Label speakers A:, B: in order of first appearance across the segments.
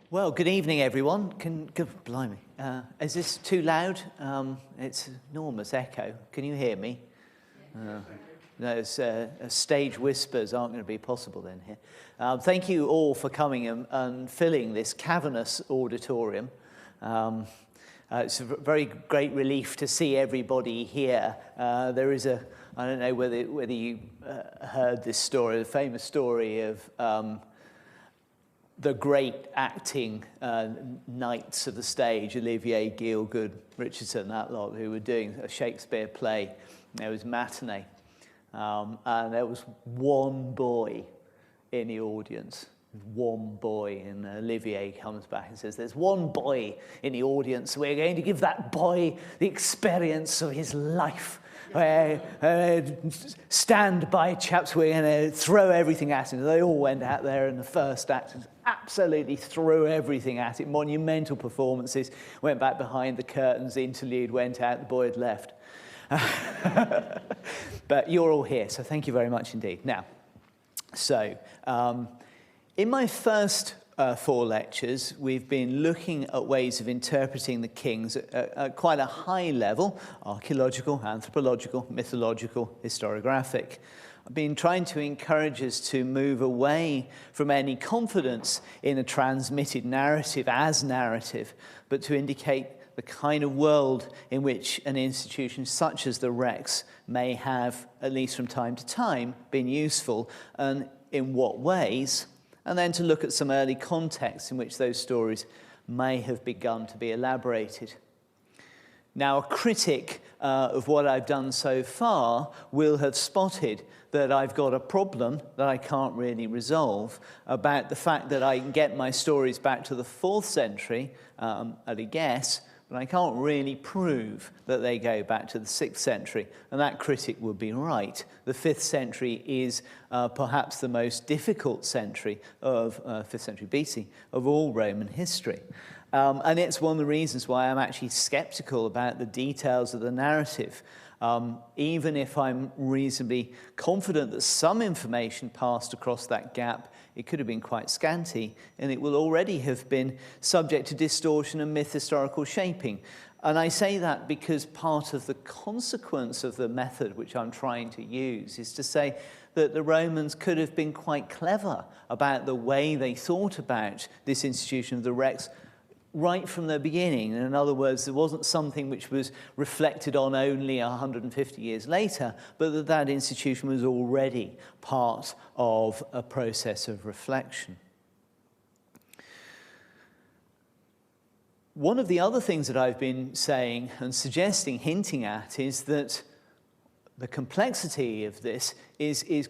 A: Well, good evening, everyone. Blimey. Is this too loud? It's enormous echo. Can you hear me? No, stage whispers aren't going to be possible then here. Thank you all for coming and filling this cavernous auditorium. It's a very great relief to see everybody here. There is I don't know whether you heard this story, the famous story of the great acting knights of the stage, Olivier, Gielgud, Richardson, that lot, who were doing a Shakespeare play. There was matinee, and there was one boy in the audience. One boy, and Olivier comes back and says, "There's one boy in the audience. We're going to give that boy the experience of his life. Stand by, chaps, we're going to throw everything at him." They all went out there in the first act and absolutely threw everything at it. Monumental performances. Went back behind the curtains, the interlude went out, the boy had left. But you're all here, so thank you very much indeed. Now, in my first 4 lectures, we've been looking at ways of interpreting the kings at quite a high level: archaeological, anthropological, mythological, historiographic. I've been trying to encourage us to move away from any confidence in a transmitted narrative as narrative, but to indicate the kind of world in which an institution such as the Rex may have, at least from time to time, been useful, and in what ways, and then to look at some early contexts in which those stories may have begun to be elaborated. Now, a critic of what I've done so far will have spotted that I've got a problem that I can't really resolve about the fact that I can get my stories back to the 4th century at a guess, but I can't really prove that they go back to the 6th century. And that critic would be right. The 5th century is perhaps the most difficult century of 5th century BC of all Roman history. And it's one of the reasons why I'm actually skeptical about the details of the narrative. Even if I'm reasonably confident that some information passed across that gap, it could have been quite scanty, and it will already have been subject to distortion and myth-historical shaping. And I say that because part of the consequence of the method which I'm trying to use is to say that the Romans could have been quite clever about the way they thought about this institution of the Rex right from the beginning. In other words, there wasn't something which was reflected on only 150 years later, but that institution was already part of a process of reflection. One of the other things that I've been saying and suggesting, hinting at, is that the complexity of this is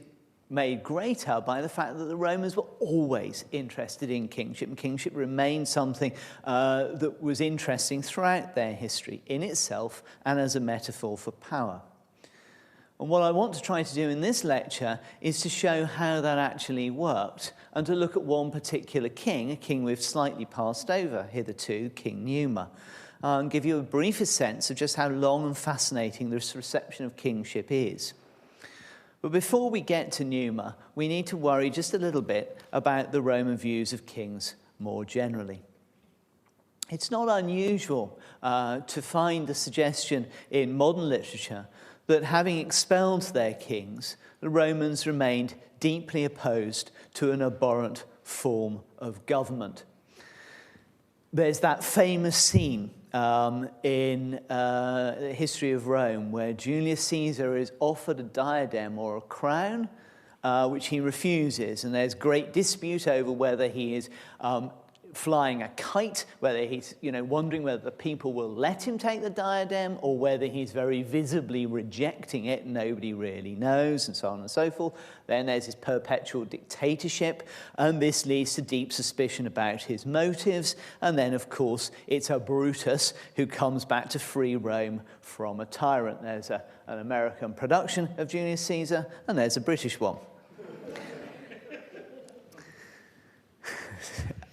A: made greater by the fact that the Romans were always interested in kingship, and kingship remained something that was interesting throughout their history in itself and as a metaphor for power. And what I want to try to do in this lecture is to show how that actually worked, and to look at one particular king, a king we've slightly passed over hitherto, King Numa, and give you a briefer sense of just how long and fascinating this reception of kingship is. But before we get to Numa, we need to worry just a little bit about the Roman views of kings more generally. It's not unusual to find the suggestion in modern literature that having expelled their kings, the Romans remained deeply opposed to an abhorrent form of government. There's that famous scene in the history of Rome where Julius Caesar is offered a diadem or a crown, which he refuses, and there's great dispute over whether he is flying a kite, whether he's wondering whether the people will let him take the diadem, or whether he's very visibly rejecting it. Nobody really knows, and so on and so forth. Then there's his perpetual dictatorship, and this leads to deep suspicion about his motives. And then, of course, it's a Brutus who comes back to free Rome from a tyrant. There's an American production of Julius Caesar, and there's a British one.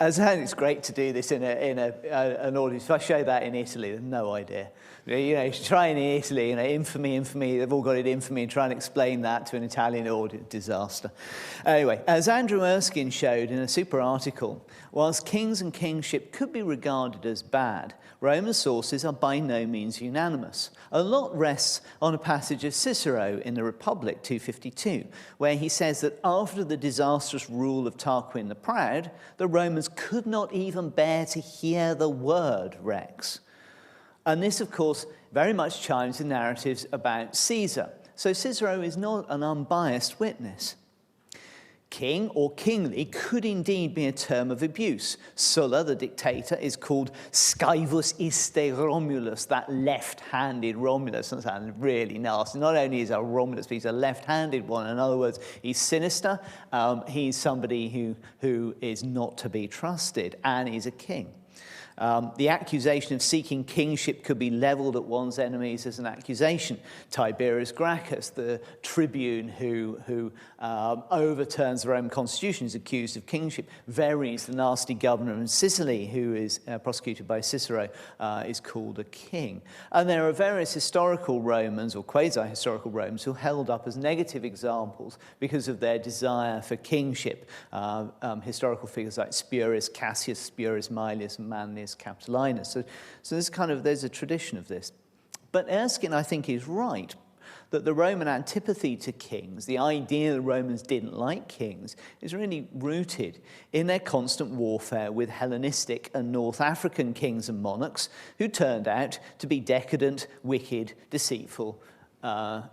A: It's great to do this in an audience. If I show that in Italy, there's no idea. You know, try in Italy, you know, infamy, infamy, they've all got it infamy, and try and explain that to an Italian audience, disaster. Anyway, as Andrew Erskine showed in a super article, whilst kings and kingship could be regarded as bad, Roman sources are by no means unanimous. A lot rests on a passage of Cicero in the Republic 252, where he says that after the disastrous rule of Tarquin the Proud, the Romans could not even bear to hear the word rex. And this, of course, very much chimes with narratives about Caesar. So Cicero is not an unbiased witness. King or kingly could indeed be a term of abuse. Sulla, the dictator, is called Scaevus iste Romulus, that left-handed Romulus. That sounds really nasty. Not only is a Romulus, but he's a left-handed one. In other words, he's sinister. He's somebody who is not to be trusted, and he's a king. The accusation of seeking kingship could be leveled at one's enemies as an accusation. Tiberius Gracchus, the tribune who overturns the Roman constitution, is accused of kingship. Verres, the nasty governor in Sicily, who is prosecuted by Cicero, is called a king. And there are various historical Romans, or quasi-historical Romans, who are held up as negative examples because of their desire for kingship. Historical figures like Spurius Cassius, Spurius Maelius, and Manlius Capitolinus. So there's a tradition of this. But Erskine, I think, is right that the Roman antipathy to kings, the idea the Romans didn't like kings, is really rooted in their constant warfare with Hellenistic and North African kings and monarchs who turned out to be decadent, wicked, deceitful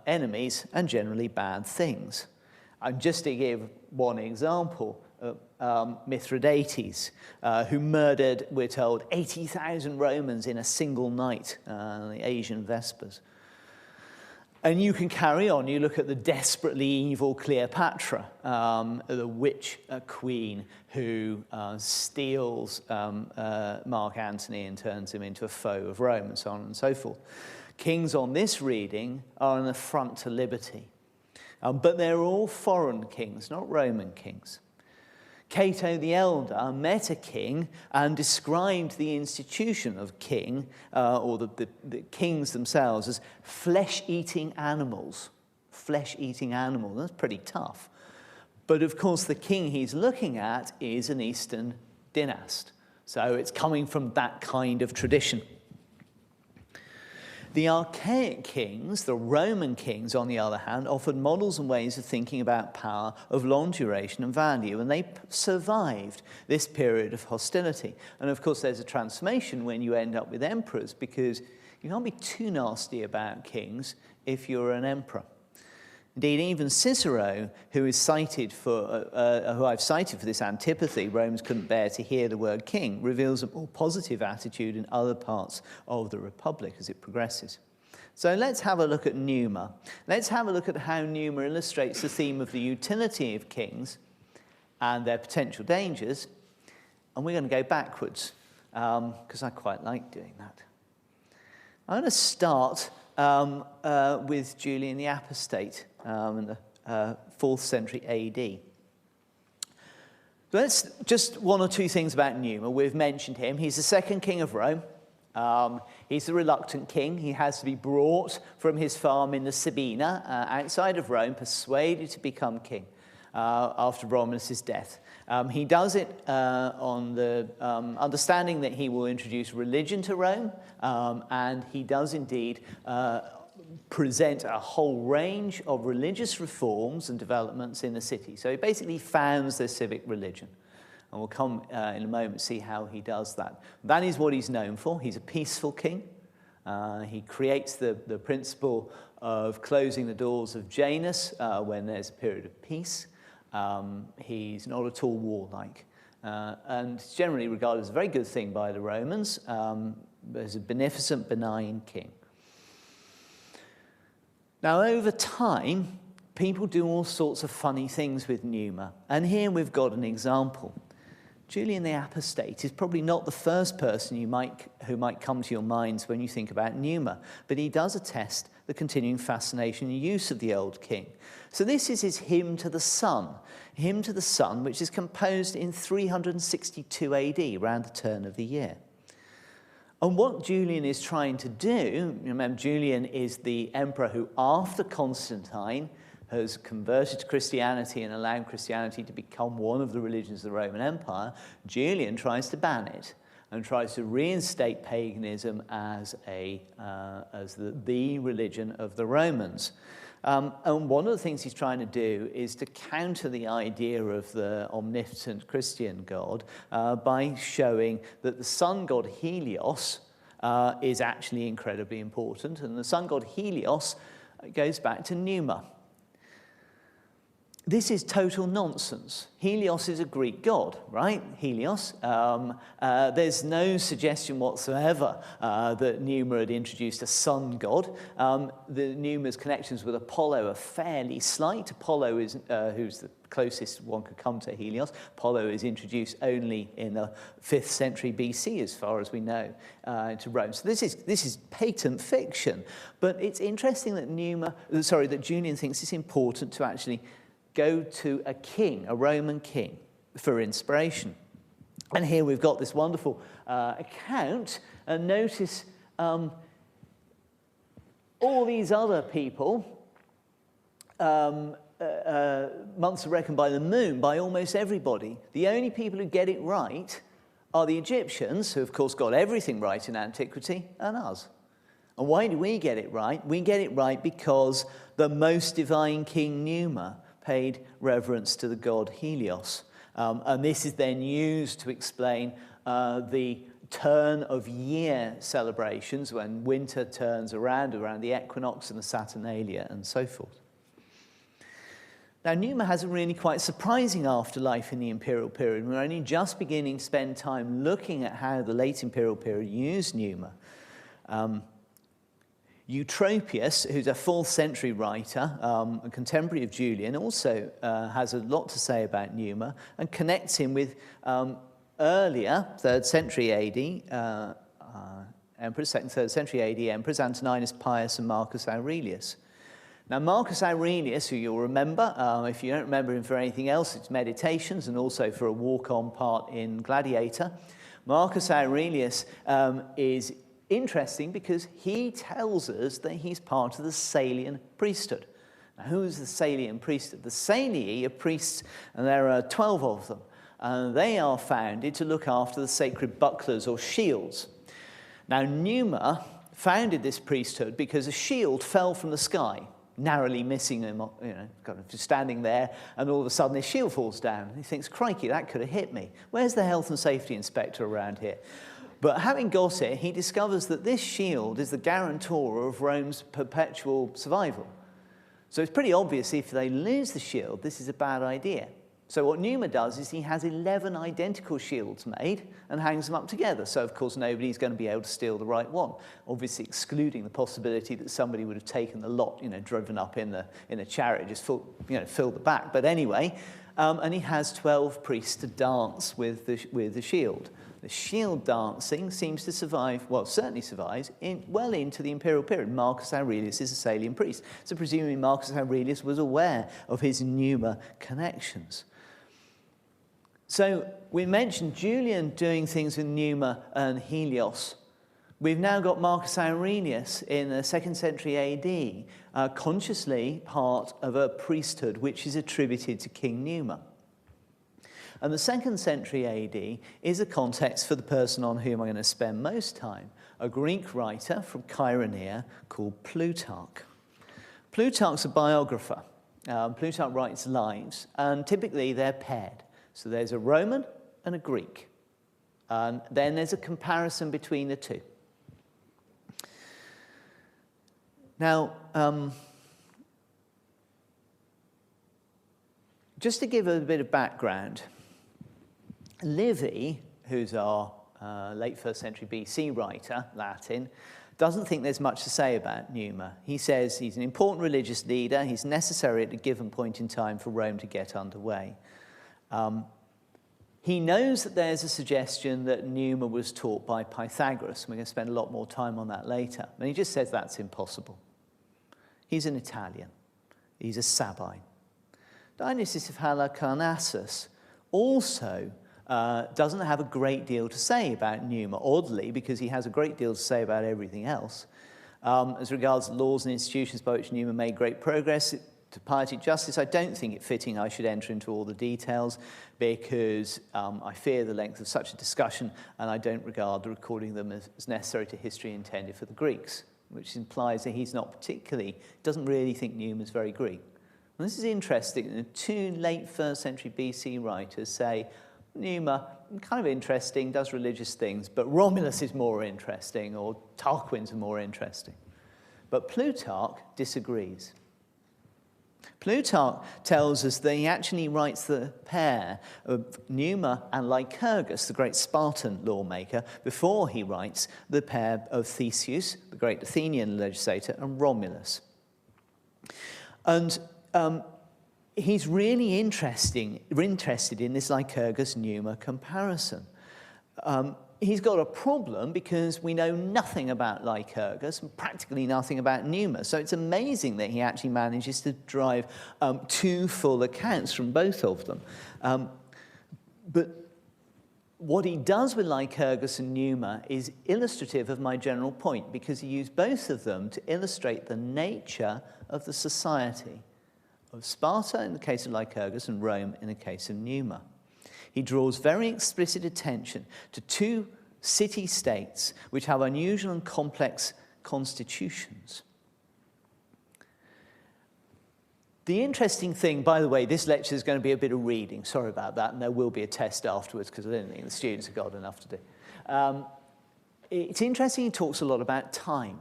A: enemies and generally bad things. And just to give one example, Mithridates, who murdered, we're told, 80,000 Romans in a single night, the Asian Vespers. And you can carry on. You look at the desperately evil Cleopatra, the witch queen who steals Mark Antony and turns him into a foe of Rome, and so on and so forth. Kings on this reading are an affront to liberty. But they're all foreign kings, not Roman kings. Cato the Elder met a king and described the institution of king, or the kings themselves, as flesh-eating animals. Flesh-eating animal, that's pretty tough. But of course the king he's looking at is an Eastern dynast. So it's coming from that kind of tradition. The archaic kings, the Roman kings, on the other hand, offered models and ways of thinking about power of long duration and value, and they survived this period of hostility. And of course, there's a transformation when you end up with emperors, because you can't be too nasty about kings if you're an emperor. Indeed, even Cicero, who is cited for, who I've cited for this antipathy, Romans couldn't bear to hear the word king, reveals a more positive attitude in other parts of the Republic as it progresses. So let's have a look at Numa. Let's have a look at how Numa illustrates the theme of the utility of kings and their potential dangers. And we're going to go backwards, because I quite like doing that. I'm going to start with Julian the Apostate in the 4th century AD. Let's just one or two things about Numa. We've mentioned him. He's the second king of Rome. He's the reluctant king. He has to be brought from his farm in the Sabine, outside of Rome, persuaded to become king after Romulus's death. He does it on the understanding that he will introduce religion to Rome, and he does indeed present a whole range of religious reforms and developments in the city. So he basically founds their civic religion. And we'll come in a moment see how he does that. That is what he's known for. He's a peaceful king. He creates the principle of closing the doors of Janus when there's a period of peace. He's not at all warlike. And generally regarded as a very good thing by the Romans, as a beneficent, benign king. Now, over time, people do all sorts of funny things with Numa. And here we've got an example. Julian the Apostate is probably not the first person who might come to your minds when you think about Numa, but he does attest the continuing fascination and use of the old king. So this is his hymn to the sun, which is composed in 362 AD, around the turn of the year. And what Julian is trying to do, remember Julian is the emperor who, after Constantine, has converted to Christianity and allowed Christianity to become one of the religions of the Roman Empire. Julian tries to ban it and tries to reinstate paganism as the religion of the Romans. And one of the things he's trying to do is to counter the idea of the omnipotent Christian God by showing that the sun god Helios is actually incredibly important. And the sun god Helios goes back to Numa. This is total nonsense. Helios is a Greek god, right? Helios. There's no suggestion whatsoever that Numa had introduced a sun god. The Numa's connections with Apollo are fairly slight. Apollo is, who's the closest one could come to Helios. Apollo is introduced only in the 5th century BC, as far as we know, into Rome. So this is patent fiction. But it's interesting that Julian thinks it's important to actually go to a king, a Roman king, for inspiration. And here we've got this wonderful account, and notice all these other people, months are reckoned by the moon, by almost everybody. The only people who get it right are the Egyptians, who of course got everything right in antiquity, and us. And why do we get it right? We get it right because the most divine King Numa paid reverence to the god Helios. And this is then used to explain the turn of year celebrations when winter turns around the equinox and the Saturnalia and so forth. Now, Numa has a really quite surprising afterlife in the imperial period. We're only just beginning to spend time looking at how the late imperial period used Numa. Eutropius, who's a 4th century writer, a contemporary of Julian, also has a lot to say about Numa and connects him with earlier 3rd century AD emperors, 2nd, 3rd century AD emperors, Antoninus Pius and Marcus Aurelius. Now, Marcus Aurelius, who you'll remember, if you don't remember him for anything else, it's Meditations and also for a walk-on part in Gladiator. Marcus Aurelius is interesting because he tells us that he's part of the Salian priesthood. Now, who's the Salian priesthood? The Salii are priests, and there are 12 of them. And they are founded to look after the sacred bucklers or shields. Now, Numa founded this priesthood because a shield fell from the sky, narrowly missing him, kind of just standing there, and all of a sudden his shield falls down. He thinks, crikey, that could have hit me. Where's the health and safety inspector around here? But having got it, he discovers that this shield is the guarantor of Rome's perpetual survival. So it's pretty obvious if they lose the shield, this is a bad idea. So what Numa does is he has 11 identical shields made and hangs them up together. So, of course, nobody's going to be able to steal the right one, obviously excluding the possibility that somebody would have taken the lot, driven up in a chariot, just filled the back. But anyway, and he has 12 priests to dance with the shield. The shield dancing seems to survive, well, certainly survives, well into the imperial period. Marcus Aurelius is a Salian priest. So presumably Marcus Aurelius was aware of his Numa connections. So we mentioned Julian doing things with Numa and Helios. We've now got Marcus Aurelius in the 2nd century AD, consciously part of a priesthood which is attributed to King Numa. And the 2nd century AD is a context for the person on whom I'm going to spend most time, a Greek writer from Chaironeia called Plutarch. Plutarch's a biographer. Plutarch writes lives, and typically they're paired. So there's a Roman and a Greek. And then there's a comparison between the two. Now, just to give a bit of background, Livy, who's our late 1st century BC writer, Latin, doesn't think there's much to say about Numa. He says he's an important religious leader. He's necessary at a given point in time for Rome to get underway. He knows that there's a suggestion that Numa was taught by Pythagoras. We're going to spend a lot more time on that later. And he just says that's impossible. He's an Italian. He's a Sabine. Dionysius of Halicarnassus also doesn't have a great deal to say about Numa, oddly, because he has a great deal to say about everything else. As regards laws and institutions by which Numa made great progress to piety justice, I don't think it fitting I should enter into all the details, because I fear the length of such a discussion, and I don't regard the recording them as necessary to history intended for the Greeks, which implies that he's not particularly, doesn't really think Numa's very Greek. And this is interesting. The two late 1st century BC writers say, Numa, kind of interesting, does religious things, but Romulus is more interesting, or Tarquins are more interesting. But Plutarch disagrees. Plutarch tells us that he actually writes the pair of Numa and Lycurgus, the great Spartan lawmaker, before he writes the pair of Theseus, the great Athenian legislator, and Romulus. And he's really interested in this Lycurgus-Numa comparison. He's got a problem because we know nothing about Lycurgus and practically nothing about Numa. So it's amazing that he actually manages to derive two full accounts from both of them. But what he does with Lycurgus and Numa is illustrative of my general point, because he used both of them to illustrate the nature of the society of Sparta in the case of Lycurgus and Rome in the case of Numa. He draws very explicit attention to two city-states which have unusual and complex constitutions. The interesting thing, by the way, this lecture is going to be a bit of reading. Sorry about that, and there will be a test afterwards because I don't think the students have got enough to do. It's interesting he talks a lot about time.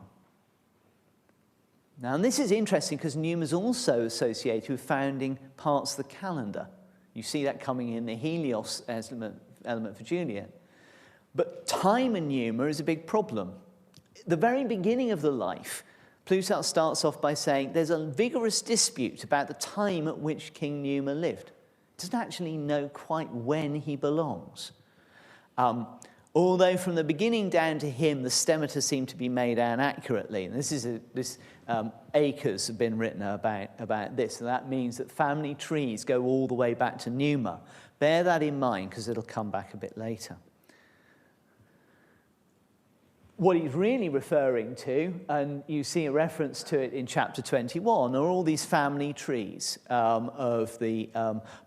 A: Now, and this is interesting because Numa's also associated with founding parts of the calendar. You see that coming in the Helios element for Julian. But time in Numa is a big problem. The very beginning of the life, Plutarch starts off by saying there's a vigorous dispute about the time at which King Numa lived. Doesn't actually know quite when he belongs. Although from the beginning down to him, the stemata seem to be made out accurately. And this acres have been written about this, and that means that family trees go all the way back to Numa. Bear that in mind, because it'll come back a bit later. What he's really referring to, and you see a reference to it in chapter 21, are all these family trees of the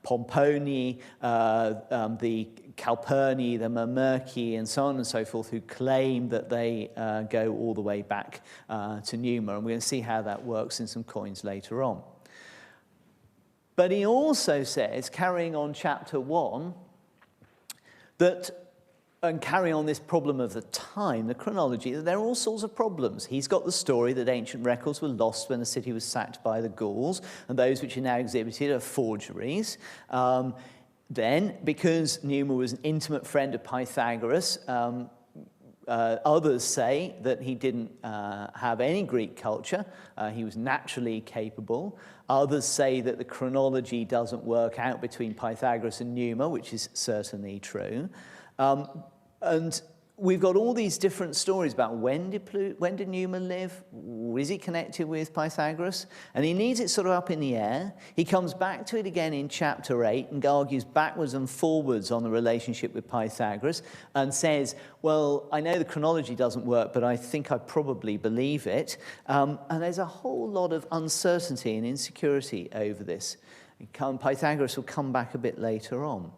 A: Pomponi, the Calpurni, the Mamerci, and so on and so forth, who claim that they go all the way back to Numa. And we're going to see how that works in some coins later on. But he also says, carrying on chapter 1, that, and carrying on this problem of the time, the chronology, that there are all sorts of problems. He's got the story that ancient records were lost when the city was sacked by the Gauls, and those which are now exhibited are forgeries. Then, because Numa was an intimate friend of Pythagoras, others say that he didn't have any Greek culture. He was naturally capable. Others say that the chronology doesn't work out between Pythagoras and Numa, which is certainly true. And we've got all these different stories about when did Numa live? Is he connected with Pythagoras? And he leaves it sort of up in the air. He comes back to it again in chapter 8 and argues backwards and forwards on the relationship with Pythagoras and says, well, I know the chronology doesn't work, but I think I probably believe it. And there's a whole lot of uncertainty and insecurity over this. Pythagoras will come back a bit later on.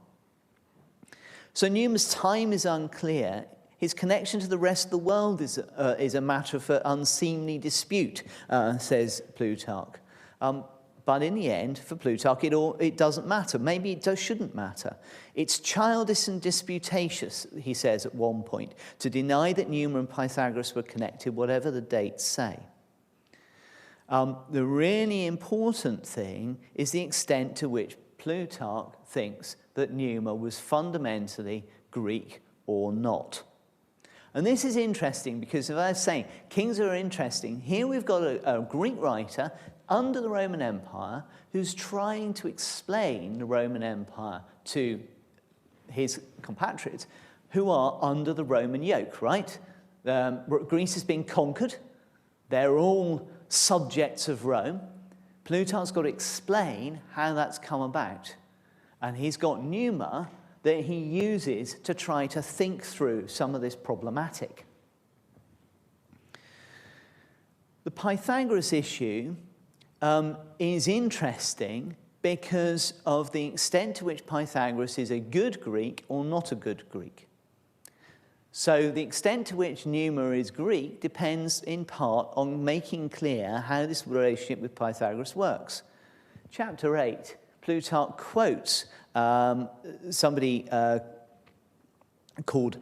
A: So Numa's time is unclear. His connection to the rest of the world is a matter for unseemly dispute, says Plutarch. But in the end, for Plutarch, it doesn't matter. Maybe it shouldn't matter. It's childish and disputatious, he says at one point, to deny that Numa and Pythagoras were connected, whatever the dates say. The really important thing is the extent to which Plutarch thinks that Numa was fundamentally Greek or not. And this is interesting because, as I was saying, kings are interesting. Here we've got a Greek writer under the Roman Empire who's trying to explain the Roman Empire to his compatriots who are under the Roman yoke, right? Greece has been conquered. They're all subjects of Rome. Plutarch's got to explain how that's come about. And he's got Numa, that he uses to try to think through some of this problematic. The Pythagoras issue is interesting because of the extent to which Pythagoras is a good Greek or not a good Greek. So the extent to which Numa is Greek depends in part on making clear how this relationship with Pythagoras works. Chapter 8, Plutarch quotes somebody called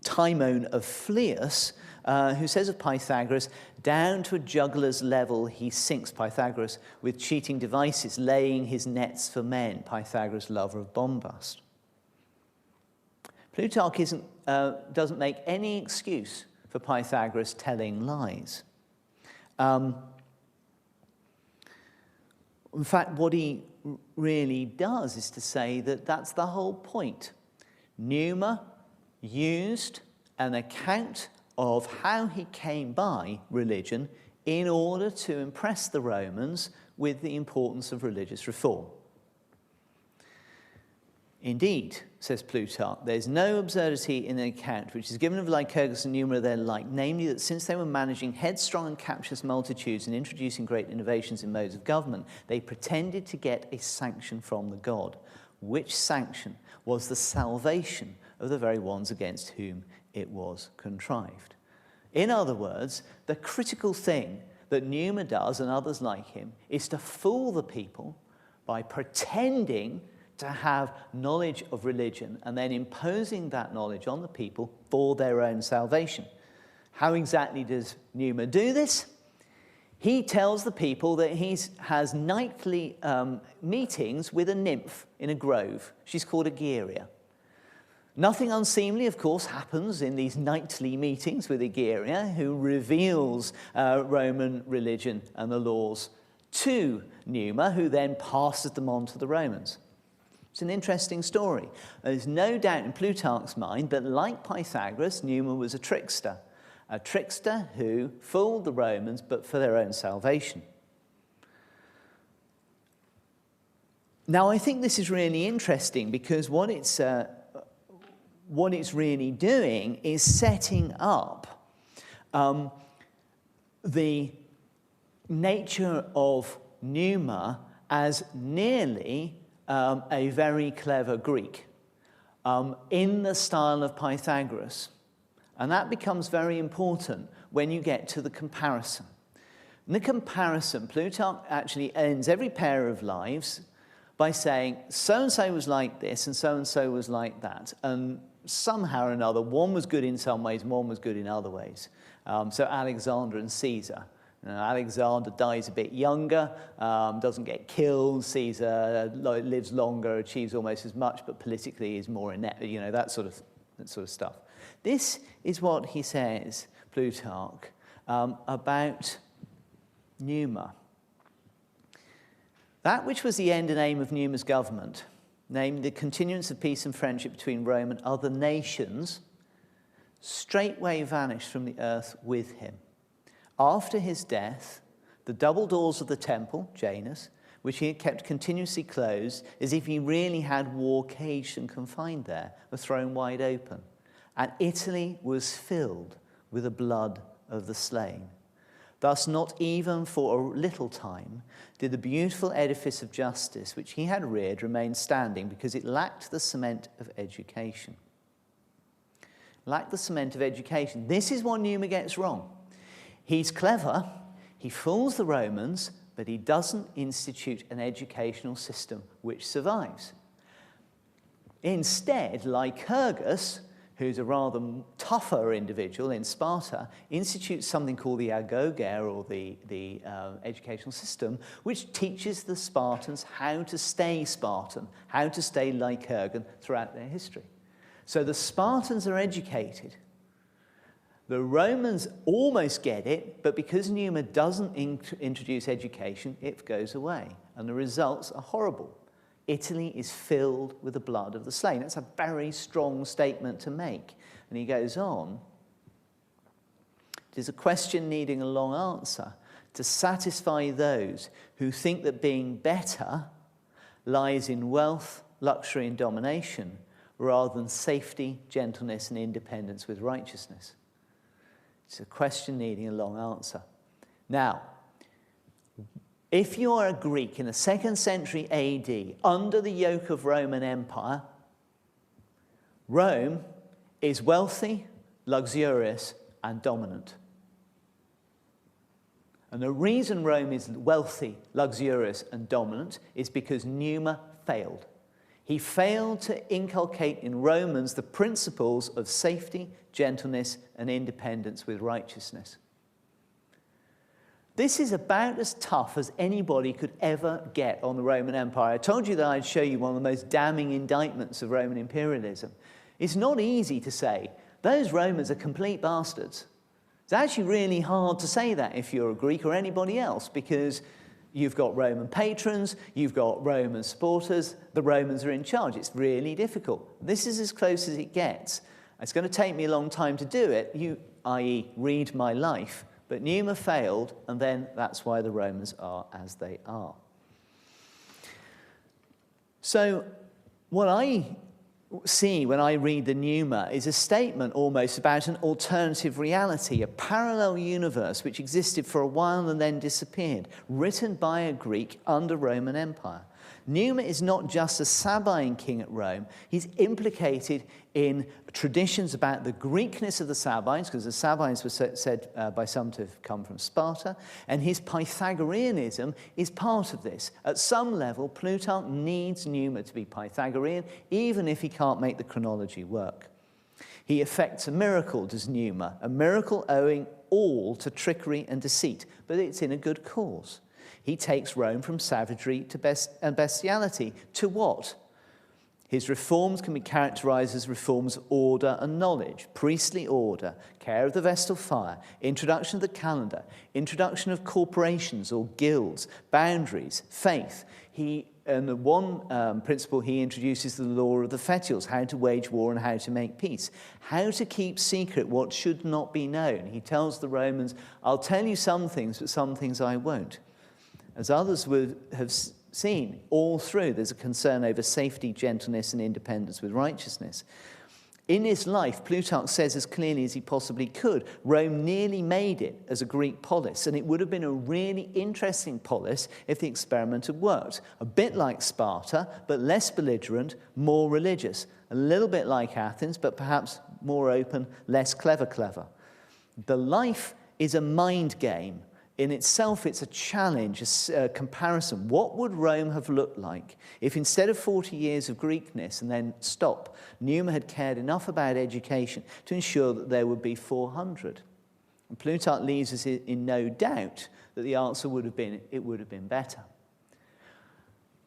A: Timon of Phlius, who says of Pythagoras, down to a juggler's level he sinks Pythagoras with cheating devices, laying his nets for men, Pythagoras, lover of bombast. Plutarch doesn't make any excuse for Pythagoras telling lies. In fact, what he really does is to say that that's the whole point. Numa used an account of how he came by religion in order to impress the Romans with the importance of religious reform. Indeed, says Plutarch, there's no absurdity in the account which is given of Lycurgus and Numa their like, namely that since they were managing headstrong and captious multitudes and introducing great innovations in modes of government, they pretended to get a sanction from the god, which sanction was the salvation of the very ones against whom it was contrived. In other words, the critical thing that Numa does and others like him is to fool the people by pretending to have knowledge of religion and then imposing that knowledge on the people for their own salvation. How exactly does Numa do this? He tells the people that he has nightly meetings with a nymph in a grove. She's called Egeria. Nothing unseemly, of course, happens in these nightly meetings with Egeria, who reveals Roman religion and the laws to Numa, who then passes them on to the Romans. It's an interesting story. There's no doubt in Plutarch's mind that, like Pythagoras, Numa was a trickster who fooled the Romans, but for their own salvation. Now, I think this is really interesting because what it's really doing is setting up the nature of Numa as nearly a very clever Greek in the style of Pythagoras. And that becomes very important when you get to the comparison. In the comparison, Plutarch actually ends every pair of lives by saying, so-and-so was like this and so-and-so was like that. And somehow or another, one was good in some ways and one was good in other ways. So Alexander and Caesar. Alexander dies a bit younger, doesn't get killed. Caesar lives longer, achieves almost as much, but politically is more inept, that sort of stuff. This is what he says, Plutarch, about Numa. That which was the end and aim of Numa's government, namely the continuance of peace and friendship between Rome and other nations, straightway vanished from the earth with him. After his death, the double doors of the temple, Janus, which he had kept continuously closed, as if he really had war caged and confined there, were thrown wide open. And Italy was filled with the blood of the slain. Thus, not even for a little time did the beautiful edifice of justice, which he had reared, remain standing, because it lacked the cement of education. Lacked the cement of education. This is what Numa gets wrong. He's clever, he fools the Romans, but he doesn't institute an educational system which survives. Instead, Lycurgus, who's a rather tougher individual in Sparta, institutes something called the agoge, or the educational system, which teaches the Spartans how to stay Spartan, how to stay Lycurgan throughout their history. So the Spartans are educated. The Romans almost get it, but because Numa doesn't introduce education, it goes away. And the results are horrible. Italy is filled with the blood of the slain. That's a very strong statement to make. And he goes on, it is a question needing a long answer to satisfy those who think that being better lies in wealth luxury, and domination, rather than safety, gentleness, and independence with righteousness? It's a question needing a long answer. Now, if you are a Greek in the 2nd century AD under the yoke of Roman Empire, Rome is wealthy, luxurious, and dominant. And the reason Rome is wealthy, luxurious, and dominant is because Numa failed. He failed to inculcate in Romans the principles of safety, gentleness, and independence with righteousness. This is about as tough as anybody could ever get on the Roman Empire. I told you that I'd show you one of the most damning indictments of Roman imperialism. It's not easy to say, those Romans are complete bastards. It's actually really hard to say that if you're a Greek or anybody else, because you've got Roman patrons, you've got Roman supporters, the Romans are in charge. It's really difficult. This is as close as it gets. It's going to take me a long time to do it, i.e. read my life, but Numa failed, and then that's why the Romans are as they are. So what I see when I read the Numa is a statement almost about an alternative reality, a parallel universe which existed for a while and then disappeared, written by a Greek under Roman Empire. Numa is not just a Sabine king at Rome, he's implicated in traditions about the Greekness of the Sabines, because the Sabines were said by some to have come from Sparta, and his Pythagoreanism is part of this. At some level, Plutarch needs Numa to be Pythagorean, even if he can't make the chronology work. He effects a miracle, does Numa, a miracle owing all to trickery and deceit, but it's in a good cause. He takes Rome from savagery to bestiality. To what? His reforms can be characterized as reforms of order and knowledge, priestly order, care of the Vestal fire, introduction of the calendar, introduction of corporations or guilds, boundaries, faith. And the one principle he introduces the law of the fetules, how to wage war and how to make peace, how to keep secret what should not be known. He tells the Romans, I'll tell you some things, but some things I won't. As others would have seen all through, there's a concern over safety, gentleness, and independence with righteousness. In his life, Plutarch says as clearly as he possibly could, Rome nearly made it as a Greek polis, and it would have been a really interesting polis if the experiment had worked. A bit like Sparta, but less belligerent, more religious. A little bit like Athens, but perhaps more open, less clever. The life is a mind game. In itself, it's a challenge, a comparison. What would Rome have looked like if instead of 40 years of Greekness and then stop, Numa had cared enough about education to ensure that there would be 400? And Plutarch leaves us in no doubt that the answer would have been, it would have been better.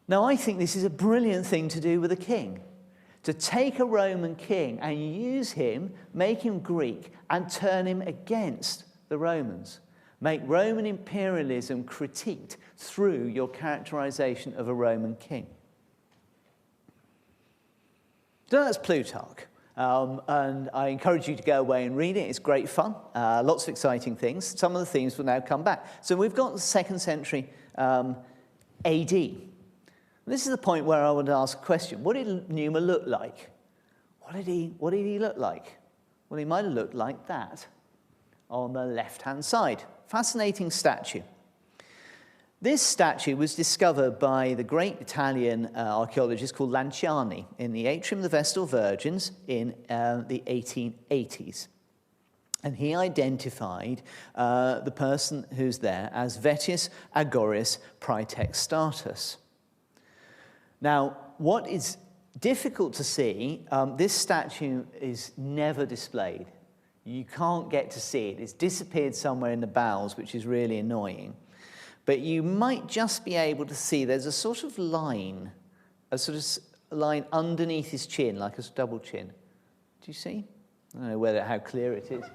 A: Now, I think this is a brilliant thing to do with a king. To take a Roman king and use him, make him Greek, and turn him against the Romans. Make Roman imperialism critiqued through your characterization of a Roman king. So that's Plutarch. And I encourage you to go away and read it. It's great fun. Lots of exciting things. Some of the themes will now come back. So we've got the 2nd century AD. This is the point where I want to ask a question. What did Numa look like? What did he look like? Well, he might have looked like that on the left-hand side. Fascinating statue. This statue was discovered by the great Italian archaeologist called Lanciani in the atrium of the Vestal Virgins in the 1880s. And he identified the person who's there as Vettius Agorius Praetextatus. Now, what is difficult to see, this statue is never displayed. You can't get to see it. It's disappeared somewhere in the bowels, which is really annoying. But you might just be able to see there's a sort of line underneath his chin, like a double chin. Do you see? I don't know how clear it is,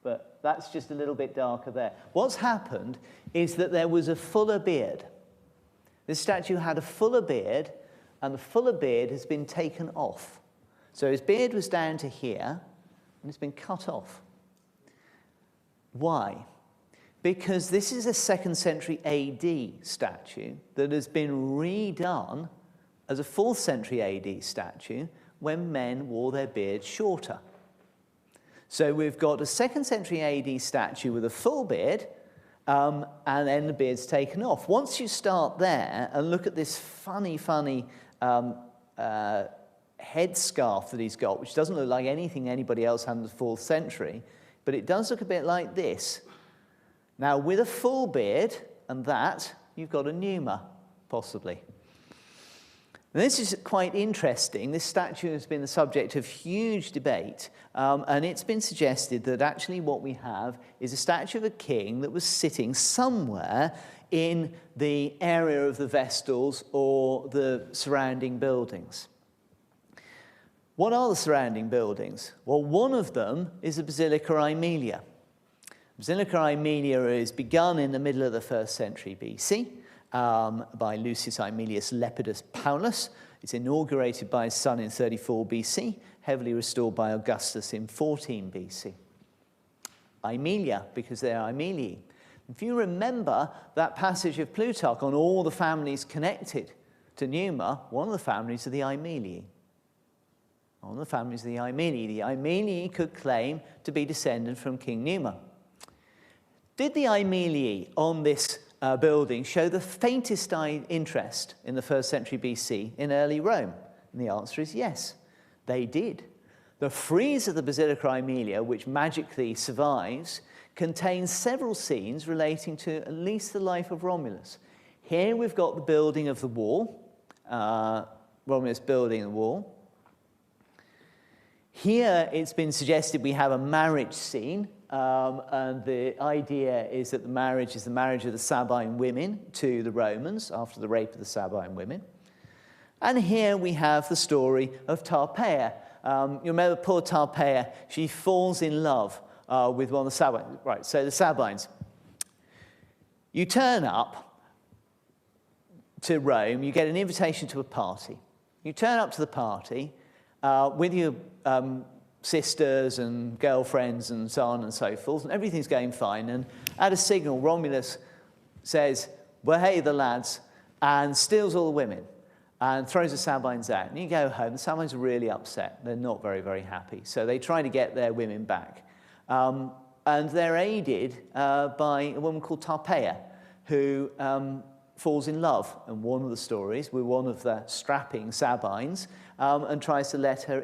A: but that's just a little bit darker there. What's happened is that there was a fuller beard. This statue had a fuller beard, and the fuller beard has been taken off. So his beard was down to here, and it's been cut off. Why? Because this is a 2nd century AD statue that has been redone as a 4th century AD statue when men wore their beards shorter. So we've got a 2nd century AD statue with a full beard, and then the beard's taken off. Once you start there and look at this funny headscarf that he's got, which doesn't look like anything anybody else had in the 4th century, but it does look a bit like this. Now, with a full beard and that, you've got a Numa, possibly. And this is quite interesting. This statue has been the subject of huge debate, and it's been suggested that actually what we have is a statue of a king that was sitting somewhere in the area of the Vestals or the surrounding buildings. What are the surrounding buildings? Well, one of them is the Basilica Aemilia. Basilica Aemilia is begun in the middle of the 1st century BC by Lucius Aemilius Lepidus Paulus. It's inaugurated by his son in 34 BC, heavily restored by Augustus in 14 BC. Aemilia, because they're Aemilii. If you remember that passage of Plutarch on all the families connected to Numa, one of the families are the Aemilii. One of the families of the Aemilii. The Aemilii could claim to be descended from King Numa. Did the Aemilii on this building show the faintest interest in the 1st century BC in early Rome? And the answer is yes, they did. The frieze of the Basilica Aemilia, which magically survives, contains several scenes relating to at least the life of Romulus. Here we've got the building of the wall, Romulus building the wall. Here it's been suggested we have a marriage scene, and the idea is that the marriage is the marriage of the Sabine women to the Romans after the rape of the Sabine women. And here we have the story of Tarpeia. You remember poor Tarpeia, she falls in love with one of the Sabines. Right, so the Sabines. You turn up to Rome, you get an invitation to a party. You turn up to the party with your sisters and girlfriends and so on and so forth, and everything's going fine. And at a signal, Romulus says, well, hey, the lads, and steals all the women and throws the Sabines out. And you go home, the Sabines are really upset. They're not very, very happy. So they try to get their women back. And they're aided by a woman called Tarpeia, who falls in love, and one of the stories, with one of the strapping Sabines, and tries to let them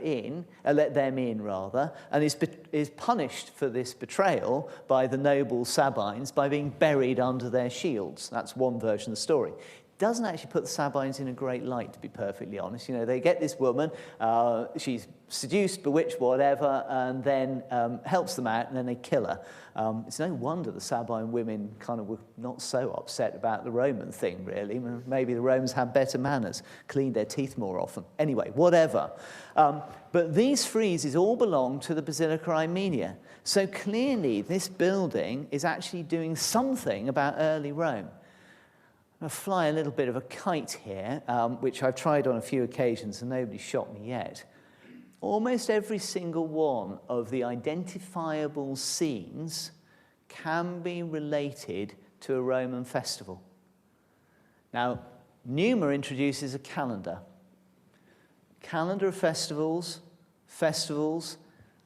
A: in, and is punished for this betrayal by the noble Sabines by being buried under their shields. That's one version of the story. Doesn't actually put the Sabines in a great light, to be perfectly honest. You know, they get this woman, she's seduced, bewitched, whatever, and then helps them out, and then they kill her. It's no wonder the Sabine women kind of were not so upset about the Roman thing, really. Maybe the Romans had better manners, cleaned their teeth more often. Anyway, whatever. But these friezes all belong to the Basilica Aemilia. So clearly, this building is actually doing something about early Rome. I'm going to fly a little bit of a kite here, which I've tried on a few occasions and nobody shot me yet. Almost every single one of the identifiable scenes can be related to a Roman festival. Now, Numa introduces a calendar. Calendar of festivals.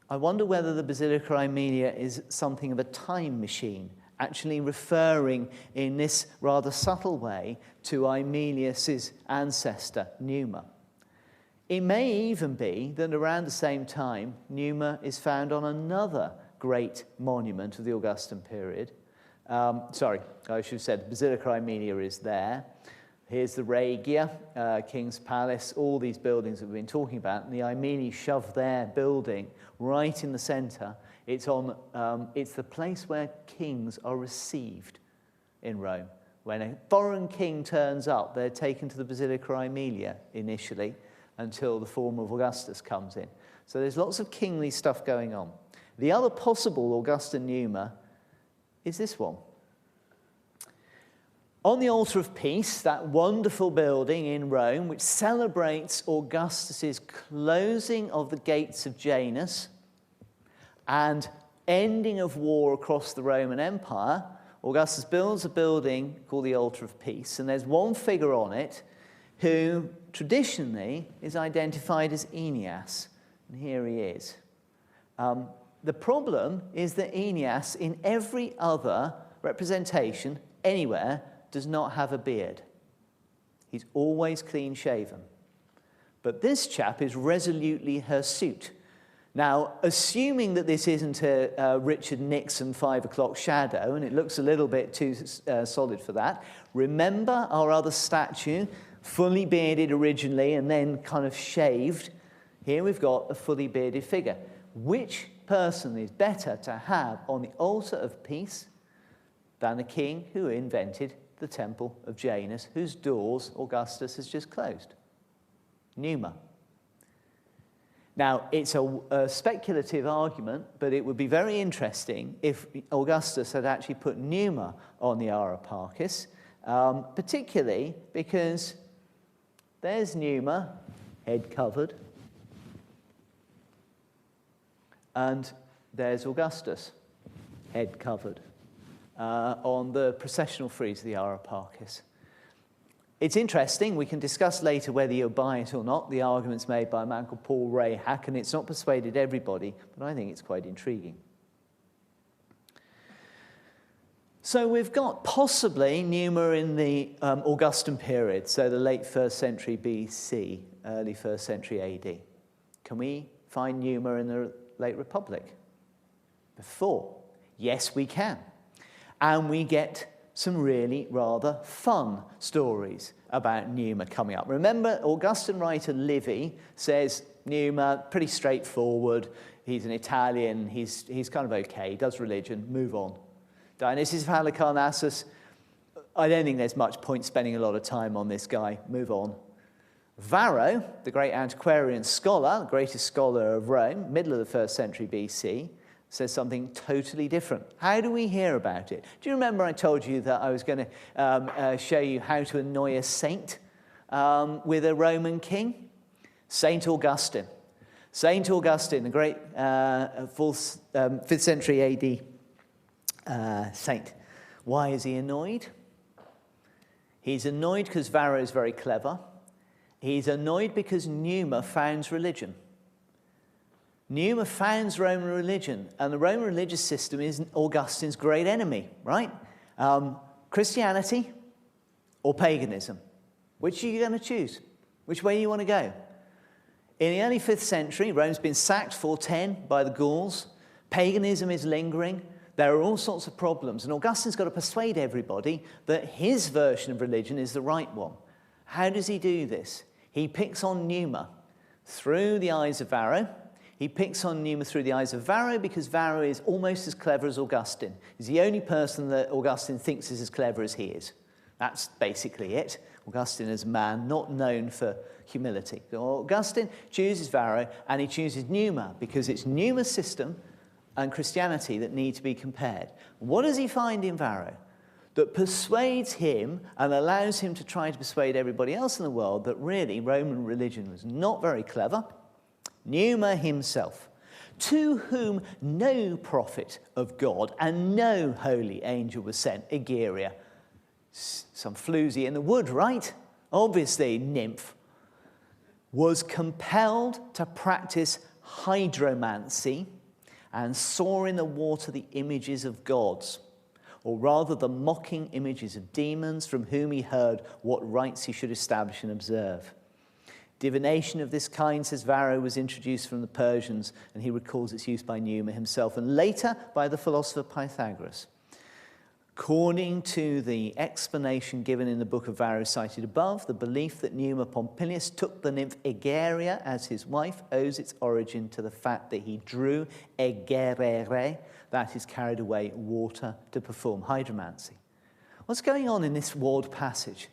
A: I wonder whether the Basilica Aemilia is something of a time machine, actually referring in this rather subtle way to Aemilius's ancestor, Numa. It may even be that around the same time, Numa is found on another great monument of the Augustan period. Sorry, I should have said the Basilica Aemilia is there. Here's the Regia, King's Palace, all these buildings that we've been talking about, and the Aemili shove their building right in the centre. It's the place where kings are received in Rome. When a foreign king turns up, they're taken to the Basilica Aemilia initially until the form of Augustus comes in. So there's lots of kingly stuff going on. The other possible Augustan Numa is this one. On the Altar of Peace, that wonderful building in Rome, which celebrates Augustus's closing of the gates of Janus and ending of war across the Roman Empire, Augustus builds a building called the Altar of Peace, and there's one figure on it who traditionally is identified as Aeneas. And here he is. The problem is that Aeneas, in every other representation anywhere, does not have a beard. He's always clean-shaven. But this chap is resolutely hirsute. Now, assuming that this isn't a Richard Nixon 5 o'clock shadow, and it looks a little bit too solid for that, remember our other statue, fully bearded originally and then kind of shaved. Here we've got a fully bearded figure. Which person is better to have on the altar of peace than the king who invented the temple of Janus, whose doors Augustus has just closed? Numa. Now, it's a speculative argument, but it would be very interesting if Augustus had actually put Numa on the Ara Pacis, particularly because there's Numa, head covered, and there's Augustus, head covered, on the processional frieze of the Ara Pacis. It's interesting. We can discuss later whether you'll buy it or not. The argument's made by a man called Paul Rayhack, and it's not persuaded everybody, but I think it's quite intriguing. So we've got possibly Numa in the Augustan period, so the late 1st century BC, early 1st century AD. Can we find Numa in the late Republic? Before? Yes, we can. And we get some really rather fun stories about Numa coming up. Remember, Augustan writer Livy says Numa, pretty straightforward. He's an Italian. He's kind of okay. He does religion. Move on. Dionysius of Halicarnassus, I don't think there's much point spending a lot of time on this guy. Move on. Varro, the great antiquarian scholar, the greatest scholar of Rome, middle of the 1st century BC, says something totally different. How do we hear about it? Do you remember I told you that I was going to show you how to annoy a saint with a Roman king? Saint Augustine. Saint Augustine, the great 5th century AD saint. Why is he annoyed? He's annoyed because Varro is very clever. He's annoyed because Numa founds religion. Numa founds Roman religion, and the Roman religious system is Augustine's great enemy, right? Christianity or paganism? Which are you going to choose? Which way do you want to go? In the early 5th century, Rome's been sacked 410 by the Gauls. Paganism is lingering. There are all sorts of problems, and Augustine's got to persuade everybody that his version of religion is the right one. How does he do this? He picks on Numa through the eyes of Varro. He picks on Numa through the eyes of Varro because Varro is almost as clever as Augustine. He's the only person that Augustine thinks is as clever as he is. That's basically it. Augustine is a man not known for humility. So Augustine chooses Varro, and he chooses Numa because it's Numa's system and Christianity that need to be compared. What does he find in Varro that persuades him and allows him to try to persuade everybody else in the world that really Roman religion was not very clever? Numa himself, to whom no prophet of God and no holy angel was sent, Egeria. Some floozy in the wood, right? Obviously, nymph. Was compelled to practice hydromancy and saw in the water the images of gods, or rather the mocking images of demons from whom he heard what rites he should establish and observe. Divination of this kind, says Varro, was introduced from the Persians, and he recalls its use by Numa himself, and later by the philosopher Pythagoras. According to the explanation given in the book of Varro cited above, the belief that Numa Pompilius took the nymph Egeria as his wife owes its origin to the fact that he drew egerere, that is, carried away water to perform hydromancy. What's going on in this odd passage?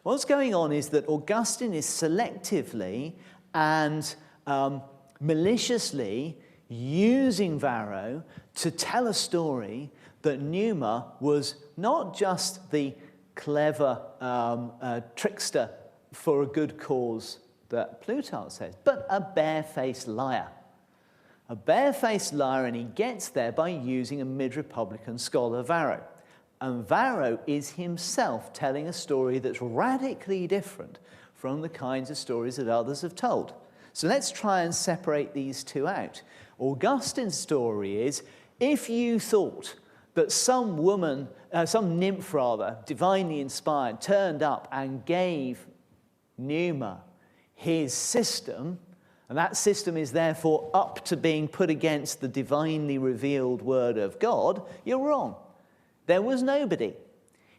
A: What's going on is that Augustine is selectively and maliciously using Varro to tell a story that Numa was not just the clever trickster for a good cause that Plutarch says, but a barefaced liar. A barefaced liar, and he gets there by using a mid-Republican scholar, Varro. And Varro is himself telling a story that's radically different from the kinds of stories that others have told. So let's try and separate these two out. Augustine's story is, if you thought that some woman, some nymph rather, divinely inspired, turned up and gave Numa his system, and that system is therefore up to being put against the divinely revealed word of God, you're wrong. There was nobody.